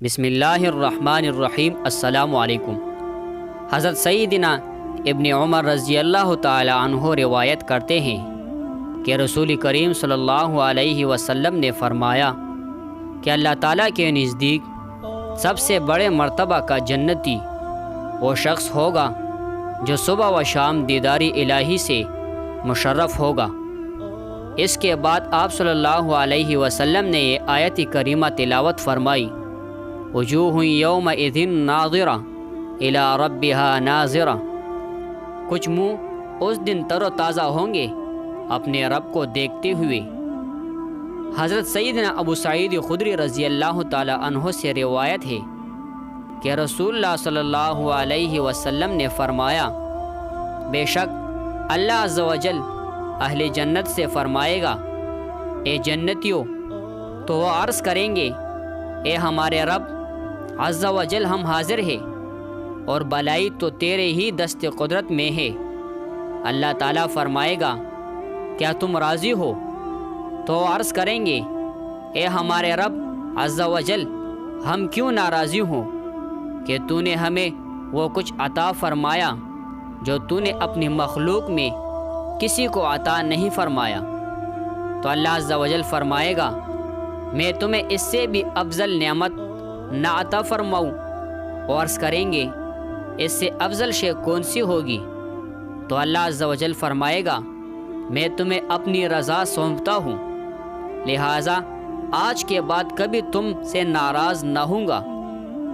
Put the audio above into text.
بسم اللہ الرحمن الرحیم۔ السلام علیکم۔ حضرت سیدنا ابن عمر رضی اللہ تعالی عنہ روایت کرتے ہیں کہ رسول کریم صلی اللہ علیہ وسلم نے فرمایا کہ اللہ تعالیٰ کے نزدیک سب سے بڑے مرتبہ کا جنتی وہ شخص ہوگا جو صبح و شام دیداری الہی سے مشرف ہوگا۔ اس کے بعد آپ صلی اللہ علیہ وسلم نے یہ آیت کریمہ تلاوت فرمائی، وجوہ یومئذ ناظرہ الی ربہا ناظرہ۔ کچھ منہ اس دن تر و تازہ ہوں گے اپنے رب کو دیکھتے ہوئے۔ حضرت سیدنا ابو سعید خدری رضی اللہ تعالی عنہ سے روایت ہے کہ رسول اللہ صلی اللہ علیہ وسلم نے فرمایا، بے شک اللہ عز و جل اہل جنت سے فرمائے گا، اے جنتیوں، تو وہ عرض کریں گے، اے ہمارے رب عز و جل، ہم حاضر ہیں اور بلائی تو تیرے ہی دست قدرت میں ہے۔ اللہ تعالیٰ فرمائے گا، کیا تم راضی ہو؟ تو وہ عرض کریں گے، اے ہمارے رب عز و جل، ہم کیوں ناراضی ہوں کہ تو نے ہمیں وہ کچھ عطا فرمایا جو تو نے اپنی مخلوق میں کسی کو عطا نہیں فرمایا۔ تو اللہ عز و جل فرمائے گا، میں تمہیں اس سے بھی افضل نعمت نہ عطا فرماؤں؟ اور عرض کریں گے، اس سے افضل شے کون سی ہوگی؟ تو اللہ عز و جل فرمائے گا، میں تمہیں اپنی رضا سونپتا ہوں، لہٰذا آج کے بعد کبھی تم سے ناراض نہ ہوں گا۔